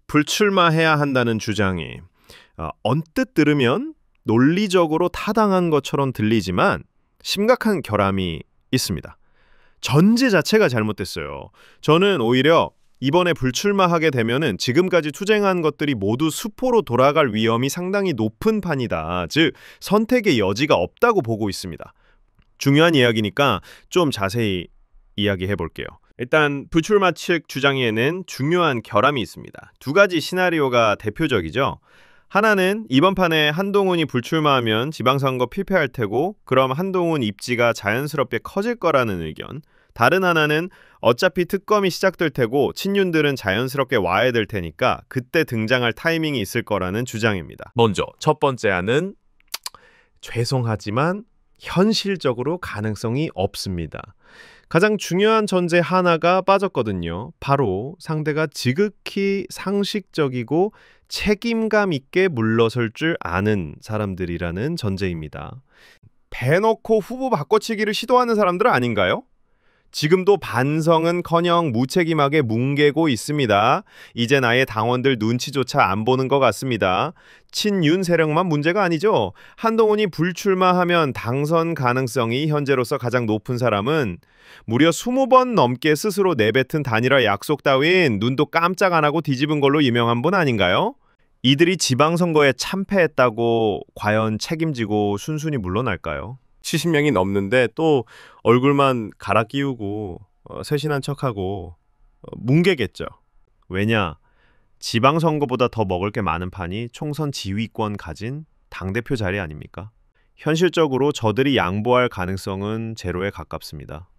불출마해야 한다는 주장이 언뜻 들으면 논리적으로 타당한 것처럼 들리지만 심각한 결함이 있습니다. 전제 자체가 잘못됐어요. 저는 오히려 이번에 불출마하게 되면은 지금까지 투쟁한 것들이 모두 수포로 돌아갈 위험이 상당히 높은 판이다. 즉, 선택의 여지가 없다고 보고 있습니다. 중요한 이야기니까 좀 자세히 이야기해 볼게요. 일단 불출마 측 주장에는 중요한 결함이 있습니다. 두 가지 시나리오가 대표적이죠. 하나는 이번 판에 한동훈이 불출마하면 지방선거 필패할 테고 그럼 한동훈 입지가 자연스럽게 커질 거라는 의견. 다른 하나는 어차피 특검이 시작될 테고 친윤들은 자연스럽게 와야 될 테니까 그때 등장할 타이밍이 있을 거라는 주장입니다. 먼저 첫 번째 안은 죄송하지만 현실적으로 가능성이 없습니다. 가장 중요한 전제 하나가 빠졌거든요. 바로 상대가 지극히 상식적이고 책임감 있게 물러설 줄 아는 사람들이라는 전제입니다. 대놓고 후보 바꿔치기를 시도하는 사람들 아닌가요? 지금도 반성은커녕 무책임하게 뭉개고 있습니다. 이젠 아예 당원들 눈치조차 안 보는 것 같습니다. 친윤 세력만 문제가 아니죠. 한동훈이 불출마하면 당선 가능성이 현재로서 가장 높은 사람은 무려 20번 넘게 스스로 내뱉은 단일화 약속 따윈 눈도 깜짝 안 하고 뒤집은 걸로 유명한 분 아닌가요? 이들이 지방선거에 참패했다고 과연 책임지고 순순히 물러날까요? 70명이 넘는데 또 얼굴만 갈아 끼우고 세신한 척하고 뭉개겠죠. 왜냐? 지방선거보다 더 먹을 게 많은 판이 총선 지휘권 가진 당대표 자리 아닙니까? 현실적으로 저들이 양보할 가능성은 제로에 가깝습니다.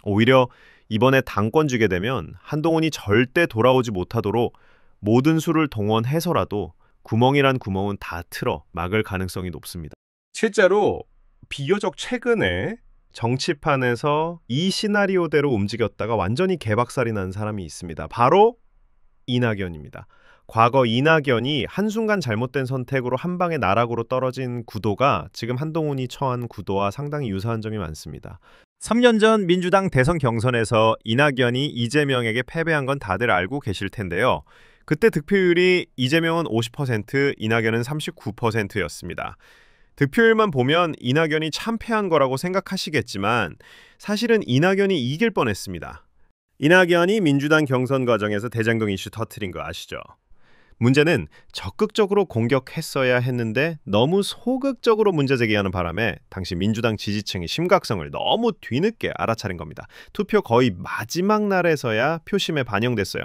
오히려 이번에 당권 주게 되면 한동훈이 절대 돌아오지 못하도록 모든 수를 동원해서라도 구멍이란 구멍은 다 틀어 막을 가능성이 높습니다. 실제로 비교적 최근에 정치판에서 이 시나리오대로 움직였다가 완전히 개박살이 난 사람이 있습니다. 바로 이낙연입니다. 과거 이낙연이 한순간 잘못된 선택으로 한 방에 나락으로 떨어진 구도가 지금 한동훈이 처한 구도와 상당히 유사한 점이 많습니다. 3년 전 민주당 대선 경선에서 이낙연이 이재명에게 패배한 건 다들 알고 계실 텐데요. 그때 득표율이 이재명은 50%, 이낙연은 39%였습니다. 득표율만 보면 이낙연이 참패한 거라고 생각하시겠지만 사실은 이낙연이 이길 뻔했습니다. 이낙연이 민주당 경선 과정에서 대장동 이슈 터트린 거 아시죠? 문제는 적극적으로 공격했어야 했는데 너무 소극적으로 문제 제기하는 바람에 당시 민주당 지지층이 심각성을 너무 뒤늦게 알아차린 겁니다. 투표 거의 마지막 날에서야 표심에 반영됐어요.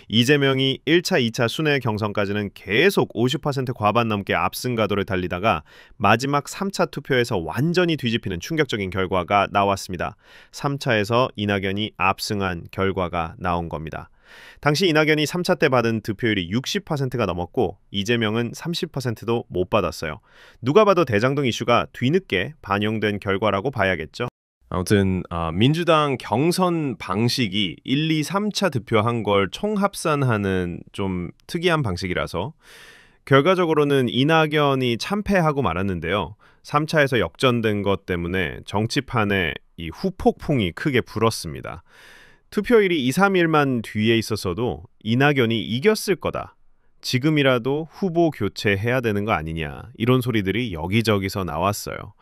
이재명이 1차, 2차 순회 경선까지는 계속 50% 과반 넘게 압승 가도를 달리다가 마지막 3차 투표에서 완전히 뒤집히는 충격적인 결과가 나왔습니다. 3차에서 이낙연이 압승한 결과가 나온 겁니다. 당시 이낙연이 3차 때 받은 득표율이 60%가 넘었고 이재명은 30%도 못 받았어요. 누가 봐도 대장동 이슈가 뒤늦게 반영된 결과라고 봐야겠죠. 아무튼 민주당 경선 방식이 1, 2, 3차 득표한 걸 총합산하는 좀 특이한 방식이라서 결과적으로는 이낙연이 참패하고 말았는데요. 3차에서 역전된 것 때문에 정치판에 이 후폭풍이 크게 불었습니다. 투표율이 2, 3일만 뒤에 있었어도 이낙연이 이겼을 거다. 지금이라도 후보 교체해야 되는 거 아니냐. 이런 소리들이 여기저기서 나왔어요.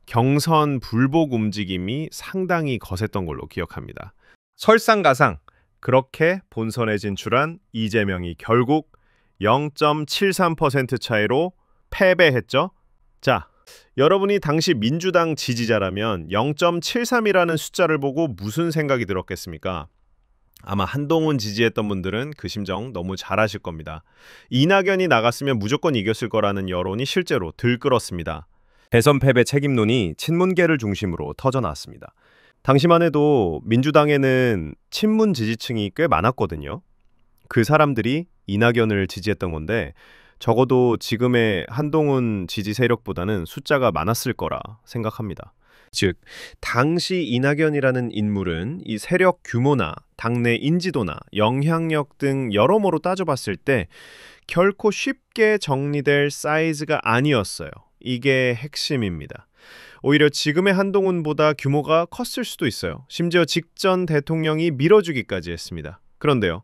경선 불복 움직임이 상당히 거셌던 걸로 기억합니다. 설상가상 그렇게 본선에 진출한 이재명이 결국 0.73% 차이로 패배했죠. 자, 여러분이 당시 민주당 지지자라면 0.73이라는 숫자를 보고 무슨 생각이 들었겠습니까? 아마 한동훈 지지했던 분들은 그 심정 너무 잘 아실 겁니다. 이낙연이 나갔으면 무조건 이겼을 거라는 여론이 실제로 들끓었습니다. 대선 패배 책임론이 친문계를 중심으로 터져나왔습니다. 당시만 해도 민주당에는 친문 지지층이 꽤 많았거든요. 그 사람들이 이낙연을 지지했던 건데 적어도 지금의 한동훈 지지 세력보다는 숫자가 많았을 거라 생각합니다. 즉, 당시 이낙연이라는 인물은 이 세력 규모나 당내 인지도나 영향력 등 여러모로 따져봤을 때 결코 쉽게 정리될 사이즈가 아니었어요. 이게 핵심입니다. 오히려 지금의 한동훈보다 규모가 컸을 수도 있어요. 심지어 직전 대통령이 밀어주기까지 했습니다. 그런데요.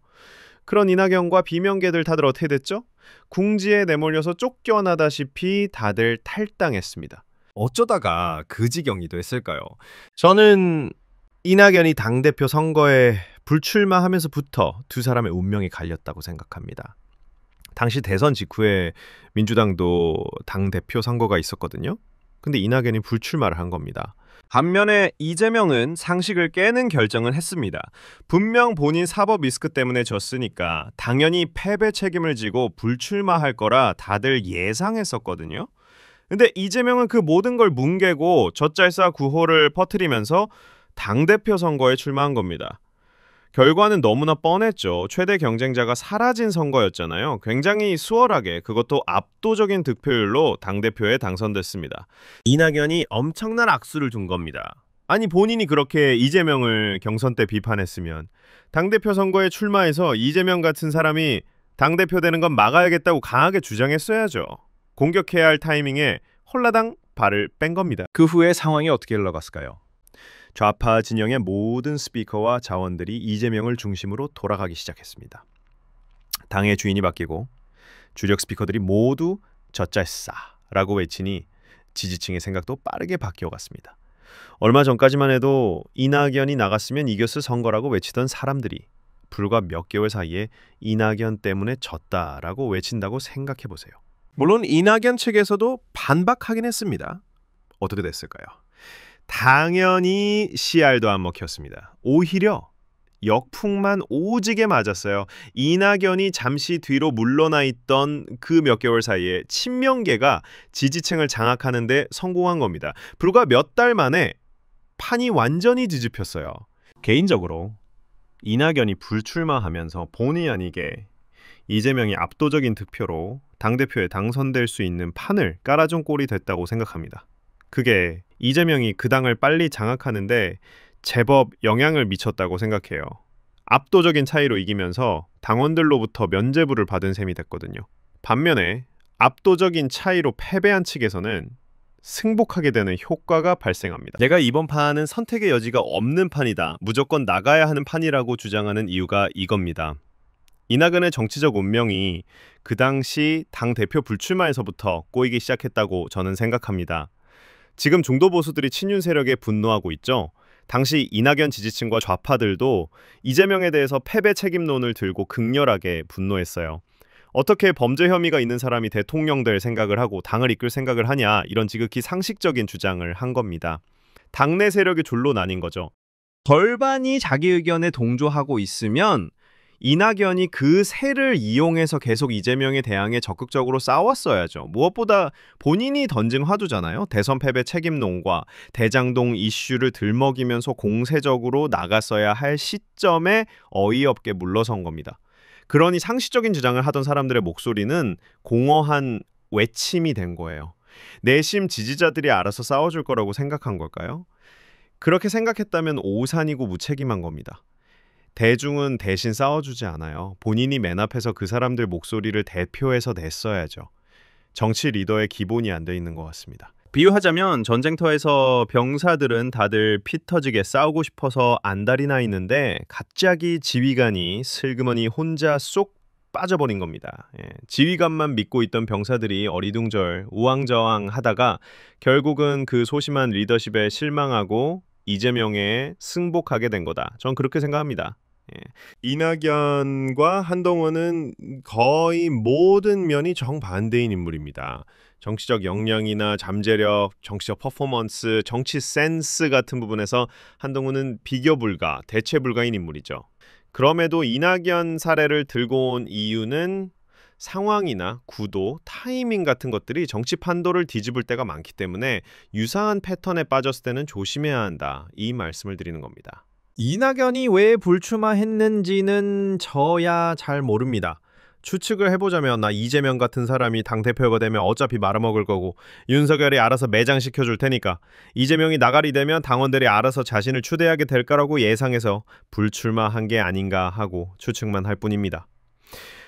그런 이낙연과 비명계들 다들 어떻게 됐죠? 궁지에 내몰려서 쫓겨나다시피 다들 탈당했습니다. 어쩌다가 그 지경이 됐을까요? 저는 이낙연이 당대표 선거에 불출마하면서부터 두 사람의 운명이 갈렸다고 생각합니다. 당시 대선 직후에 민주당도 당대표 선거가 있었거든요. 근데 이낙연이 불출마를 한 겁니다. 반면에 이재명은 상식을 깨는 결정을 했습니다. 분명 본인 사법 리스크 때문에 졌으니까 당연히 패배 책임을 지고 불출마할 거라 다들 예상했었거든요. 근데 이재명은 그 모든 걸 뭉개고 젖잘싸 구호를 퍼뜨리면서 당대표 선거에 출마한 겁니다. 결과는 너무나 뻔했죠. 최대 경쟁자가 사라진 선거였잖아요. 굉장히 수월하게, 그것도 압도적인 득표율로 당대표에 당선됐습니다. 이낙연이 엄청난 악수를 준 겁니다. 아니, 본인이 그렇게 이재명을 경선 때 비판했으면 당대표 선거에 출마해서 이재명 같은 사람이 당대표 되는 건 막아야겠다고 강하게 주장했어야죠. 공격해야 할 타이밍에 홀라당 발을 뺀 겁니다. 그 후에 상황이 어떻게 흘러갔을까요? 좌파 진영의 모든 스피커와 자원들이 이재명을 중심으로 돌아가기 시작했습니다. 당의 주인이 바뀌고 주력 스피커들이 모두 젖잘싸라고 외치니 지지층의 생각도 빠르게 바뀌어갔습니다. 얼마 전까지만 해도 이낙연이 나갔으면 이겼을 선거라고 외치던 사람들이 불과 몇 개월 사이에 이낙연 때문에 졌다라고 외친다고 생각해보세요. 물론 이낙연 측에서도 반박하긴 했습니다. 어떻게 됐을까요? 당연히 CR도 안 먹혔습니다. 오히려 역풍만 오지게 맞았어요. 이낙연이 잠시 뒤로 물러나 있던 그 몇 개월 사이에 친명계가 지지층을 장악하는 데 성공한 겁니다. 불과 몇 달 만에 판이 완전히 뒤집혔어요. 개인적으로 이낙연이 불출마하면서 본의 아니게 이재명이 압도적인 득표로 당대표에 당선될 수 있는 판을 깔아준 꼴이 됐다고 생각합니다. 그게 이재명이 그 당을 빨리 장악하는데 제법 영향을 미쳤다고 생각해요. 압도적인 차이로 이기면서 당원들로부터 면죄부를 받은 셈이 됐거든요. 반면에 압도적인 차이로 패배한 측에서는 승복하게 되는 효과가 발생합니다. 내가 이번 판은 선택의 여지가 없는 판이다, 무조건 나가야 하는 판이라고 주장하는 이유가 이겁니다. 이낙연의 정치적 운명이 그 당시 당대표 불출마에서부터 꼬이기 시작했다고 저는 생각합니다. 지금 중도 보수들이 친윤 세력에 분노하고 있죠. 당시 이낙연 지지층과 좌파들도 이재명에 대해서 패배 책임론을 들고 극렬하게 분노했어요. 어떻게 범죄 혐의가 있는 사람이 대통령 될 생각을 하고 당을 이끌 생각을 하냐, 이런 지극히 상식적인 주장을 한 겁니다. 당내 세력이 둘로 나뉜 거죠. 절반이 자기 의견에 동조하고 있으면 이낙연이 그 세를 이용해서 계속 이재명에 대항해 적극적으로 싸웠어야죠. 무엇보다 본인이 던진 화두잖아요. 대선 패배 책임론과 대장동 이슈를 들먹이면서 공세적으로 나갔어야 할 시점에 어이없게 물러선 겁니다. 그러니 상식적인 주장을 하던 사람들의 목소리는 공허한 외침이 된 거예요. 내심 지지자들이 알아서 싸워줄 거라고 생각한 걸까요? 그렇게 생각했다면 오산이고 무책임한 겁니다. 대중은 대신 싸워주지 않아요. 본인이 맨 앞에서 그 사람들 목소리를 대표해서 냈어야죠. 정치 리더의 기본이 안 돼 있는 것 같습니다. 비유하자면 전쟁터에서 병사들은 다들 피 터지게 싸우고 싶어서 안달이 나 있는데 갑자기 지휘관이 슬그머니 혼자 쏙 빠져버린 겁니다. 지휘관만 믿고 있던 병사들이 어리둥절 우왕좌왕하다가 결국은 그 소심한 리더십에 실망하고 이재명에 승복하게 된 거다. 전 그렇게 생각합니다. 이낙연과 한동훈은 거의 모든 면이 정반대인 인물입니다. 정치적 역량이나 잠재력, 정치적 퍼포먼스, 정치 센스 같은 부분에서 한동훈은 비교 불가, 대체 불가인 인물이죠. 그럼에도 이낙연 사례를 들고 온 이유는 상황이나 구도, 타이밍 같은 것들이 정치 판도를 뒤집을 때가 많기 때문에 유사한 패턴에 빠졌을 때는 조심해야 한다, 이 말씀을 드리는 겁니다. 이낙연이 왜 불출마했는지는 저야 잘 모릅니다. 추측을 해보자면 이재명 같은 사람이 당대표가 되면 어차피 말아먹을 거고 윤석열이 알아서 매장시켜 줄 테니까 이재명이 나가리 되면 당원들이 알아서 자신을 추대하게 될 거라고 예상해서 불출마한 게 아닌가 하고 추측만 할 뿐입니다.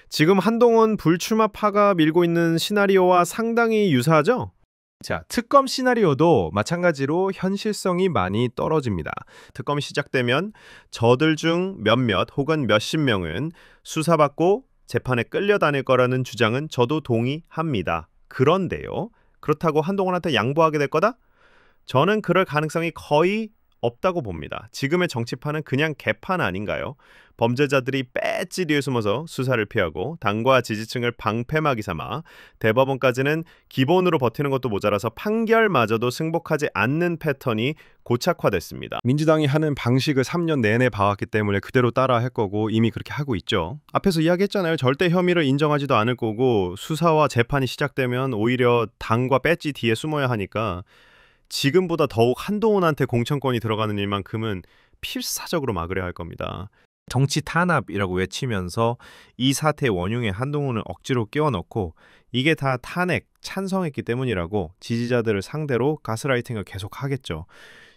지금 한동훈 불출마파가 밀고 있는 시나리오와 상당히 유사하죠? 자, 특검 시나리오도 마찬가지로 현실성이 많이 떨어집니다. 특검이 시작되면 저들 중 몇몇 혹은 몇십 명은 수사받고 재판에 끌려다닐 거라는 주장은 저도 동의합니다. 그런데요, 그렇다고 한동훈한테 양보하게 될 거다? 저는 그럴 가능성이 거의 없다고 봅니다. 지금의 정치판은 그냥 개판 아닌가요? 범죄자들이 배지 뒤에 숨어서 수사를 피하고 당과 지지층을 방패막이 삼아 대법원까지는 기본으로 버티는 것도 모자라서 판결마저도 승복하지 않는 패턴이 고착화됐습니다. 민주당이 하는 방식을 3년 내내 봐왔기 때문에 그대로 따라 할 거고 이미 그렇게 하고 있죠. 앞에서 이야기했잖아요. 절대 혐의를 인정하지도 않을 거고 수사와 재판이 시작되면 오히려 당과 배지 뒤에 숨어야 하니까 지금보다 더욱 한동훈한테 공천권이 들어가는 일만큼은 필사적으로 막으려 할 겁니다. 정치 탄압이라고 외치면서 이 사태의 원흉에 한동훈을 억지로 끼워넣고 이게 다 탄핵, 찬성했기 때문이라고 지지자들을 상대로 가스라이팅을 계속 하겠죠.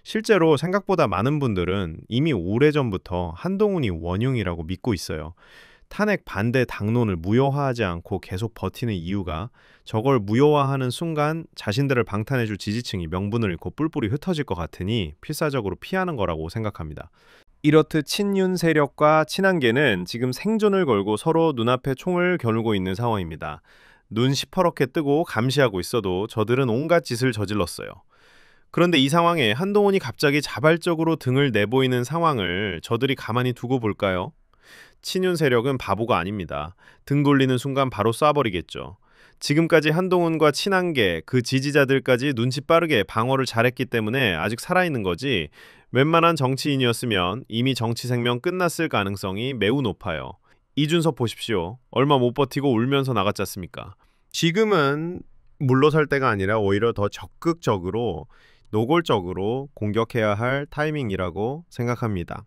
실제로 생각보다 많은 분들은 이미 오래전부터 한동훈이 원흉이라고 믿고 있어요. 탄핵 반대 당론을 무효화하지 않고 계속 버티는 이유가 저걸 무효화하는 순간 자신들을 방탄해줄 지지층이 명분을 잃고 뿔뿔이 흩어질 것 같으니 필사적으로 피하는 거라고 생각합니다. 이렇듯 친윤 세력과 친한계는 지금 생존을 걸고 서로 눈앞에 총을 겨누고 있는 상황입니다. 눈 시퍼렇게 뜨고 감시하고 있어도 저들은 온갖 짓을 저질렀어요. 그런데 이 상황에 한동훈이 갑자기 자발적으로 등을 내보이는 상황을 저들이 가만히 두고 볼까요? 친윤 세력은 바보가 아닙니다. 등 돌리는 순간 바로 쏴버리겠죠. 지금까지 한동훈과 친한계, 그 지지자들까지 눈치 빠르게 방어를 잘했기 때문에 아직 살아있는 거지 웬만한 정치인이었으면 이미 정치 생명 끝났을 가능성이 매우 높아요. 이준석 보십시오. 얼마 못 버티고 울면서 나갔지 않습니까? 지금은 물러설 때가 아니라 오히려 더 적극적으로 노골적으로 공격해야 할 타이밍이라고 생각합니다.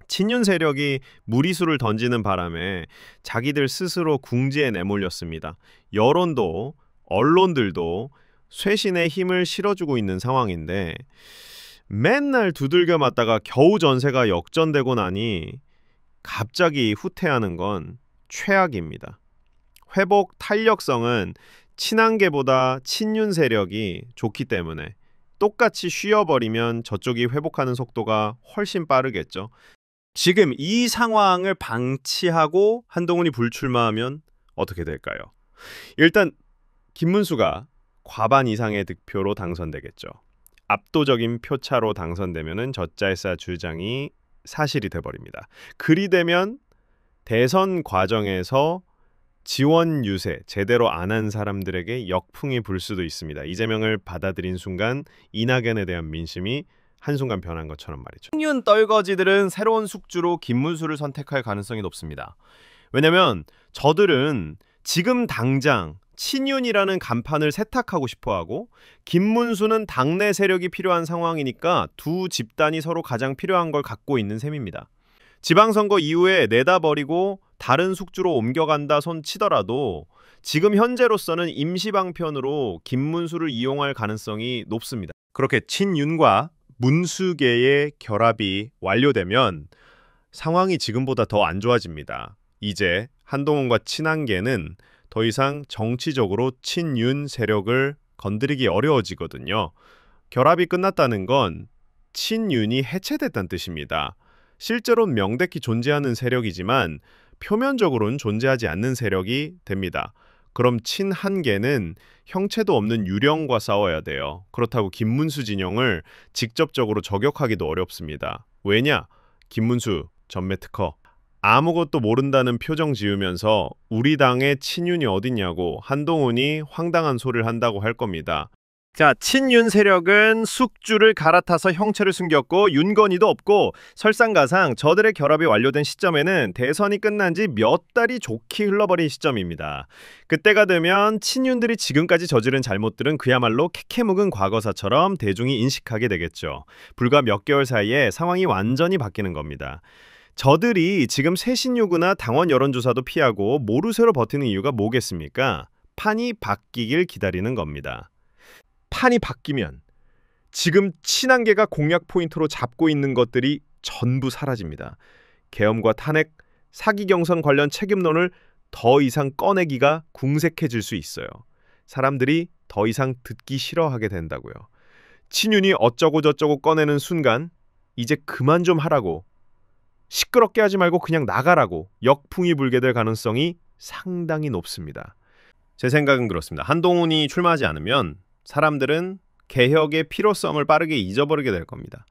친윤 세력이 무리수를 던지는 바람에 자기들 스스로 궁지에 내몰렸습니다. 여론도 언론들도 쇄신의 힘을 실어주고 있는 상황인데 맨날 두들겨 맞다가 겨우 전세가 역전되고 나니 갑자기 후퇴하는 건 최악입니다. 회복 탄력성은 친한계보다 친윤 세력이 좋기 때문에 똑같이 쉬어버리면 저쪽이 회복하는 속도가 훨씬 빠르겠죠. 지금 이 상황을 방치하고 한동훈이 불출마하면 어떻게 될까요? 일단 김문수가 과반 이상의 득표로 당선되겠죠. 압도적인 표차로 당선되면은 젖잘싸 주장이 사실이 돼버립니다. 그리 되면 대선 과정에서 지원 유세 제대로 안 한 사람들에게 역풍이 불 수도 있습니다. 이재명을 받아들인 순간 이낙연에 대한 민심이 한순간 변한 것처럼 말이죠. 청년 떨거지들은 새로운 숙주로 김문수를 선택할 가능성이 높습니다. 왜냐면 저들은 지금 당장 친윤이라는 간판을 세탁하고 싶어하고 김문수는 당내 세력이 필요한 상황이니까 두 집단이 서로 가장 필요한 걸 갖고 있는 셈입니다. 지방선거 이후에 내다버리고 다른 숙주로 옮겨간다 손 치더라도 지금 현재로서는 임시방편으로 김문수를 이용할 가능성이 높습니다. 그렇게 친윤과 문수계의 결합이 완료되면 상황이 지금보다 더 안 좋아집니다. 이제 한동훈과 친한계는 더 이상 정치적으로 친윤 세력을 건드리기 어려워지거든요. 결합이 끝났다는 건 친윤이 해체됐다는 뜻입니다. 실제로는 명백히 존재하는 세력이지만 표면적으로는 존재하지 않는 세력이 됩니다. 그럼 친한계는 형체도 없는 유령과 싸워야 돼요. 그렇다고 김문수 진영을 직접적으로 저격하기도 어렵습니다. 왜냐? 김문수 전매 특허. 아무것도 모른다는 표정 지으면서 우리 당의 친윤이 어딨냐고 한동훈이 황당한 소리를 한다고 할 겁니다. 자, 친윤 세력은 숙주를 갈아타서 형체를 숨겼고 윤건이도 없고 설상가상 저들의 결합이 완료된 시점에는 대선이 끝난 지 몇 달이 좋게 흘러버린 시점입니다. 그때가 되면 친윤들이 지금까지 저지른 잘못들은 그야말로 캐캐묵은 과거사처럼 대중이 인식하게 되겠죠. 불과 몇 개월 사이에 상황이 완전히 바뀌는 겁니다. 저들이 지금 새신 요구나 당원 여론조사도 피하고 모르쇠로 버티는 이유가 뭐겠습니까? 판이 바뀌길 기다리는 겁니다. 판이 바뀌면 지금 친한계가 공약 포인트로 잡고 있는 것들이 전부 사라집니다. 계엄과 탄핵, 사기 경선 관련 책임론을 더 이상 꺼내기가 궁색해질 수 있어요. 사람들이 더 이상 듣기 싫어하게 된다고요. 친윤이 어쩌고저쩌고 꺼내는 순간 이제 그만 좀 하라고, 시끄럽게 하지 말고 그냥 나가라고 역풍이 불게 될 가능성이 상당히 높습니다. 제 생각은 그렇습니다. 한동훈이 출마하지 않으면 사람들은 개혁의 필요성을 빠르게 잊어버리게 될 겁니다.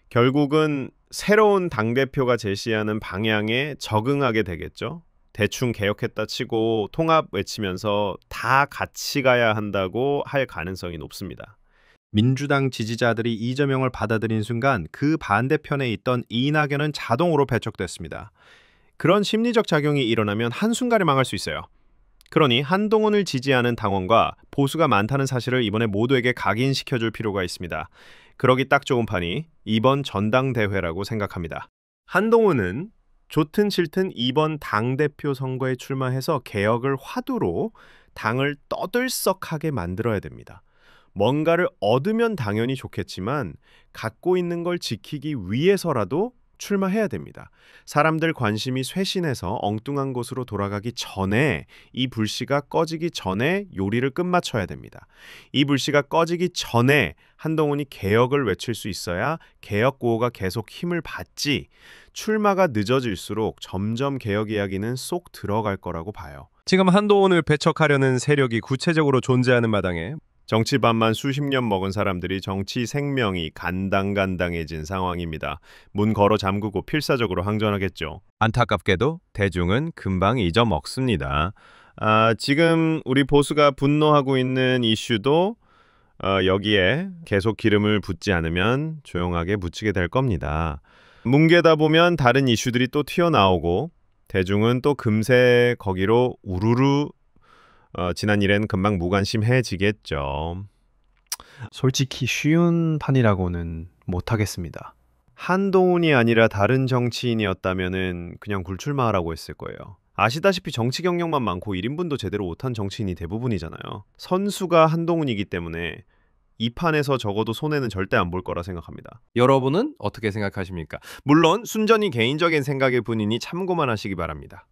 결국은 새로운 당대표가 제시하는 방향에 적응하게 되겠죠. 대충 개혁했다 치고 통합 외치면서 다 같이 가야 한다고 할 가능성이 높습니다. 민주당 지지자들이 이재명을 받아들인 순간 그 반대편에 있던 이낙연은 자동으로 배척됐습니다. 그런 심리적 작용이 일어나면 한순간에 망할 수 있어요. 그러니 한동훈을 지지하는 당원과 보수가 많다는 사실을 이번에 모두에게 각인시켜줄 필요가 있습니다. 그러기 딱 좋은 판이 이번 전당대회라고 생각합니다. 한동훈은 좋든 싫든 이번 당대표 선거에 출마해서 개혁을 화두로 당을 떠들썩하게 만들어야 됩니다. 뭔가를 얻으면 당연히 좋겠지만 갖고 있는 걸 지키기 위해서라도 출마해야 됩니다. 사람들 관심이 쇄신해서 엉뚱한 곳으로 돌아가기 전에, 이 불씨가 꺼지기 전에 요리를 끝마쳐야 됩니다. 이 불씨가 꺼지기 전에 한동훈이 개혁을 외칠 수 있어야 개혁 구호가 계속 힘을 받지, 출마가 늦어질수록 점점 개혁 이야기는 쏙 들어갈 거라고 봐요. 지금 한동훈을 배척하려는 세력이 구체적으로 존재하는 마당에 정치반만 수십 년 먹은 사람들이 정치 생명이 간당간당해진 상황입니다. 문 걸어 잠그고 필사적으로 항전하겠죠. 안타깝게도 대중은 금방 잊어먹습니다. 지금 우리 보수가 분노하고 있는 이슈도 여기에 계속 기름을 붓지 않으면 조용하게 묻히게 될 겁니다. 뭉개다 보면 다른 이슈들이 또 튀어나오고 대중은 또 금세 거기로 우르르 지난 일엔 금방 무관심해지겠죠. 솔직히 쉬운 판이라고는 못하겠습니다. 한동훈이 아니라 다른 정치인이었다면은 그냥 굴출마하라고 했을 거예요. 아시다시피 정치 경력만 많고 1인분도 제대로 못한 정치인이 대부분이잖아요. 선수가 한동훈이기 때문에 이 판에서 적어도 손해는 절대 안 볼 거라 생각합니다. 여러분은 어떻게 생각하십니까? 물론 순전히 개인적인 생각일 뿐이니 참고만 하시기 바랍니다.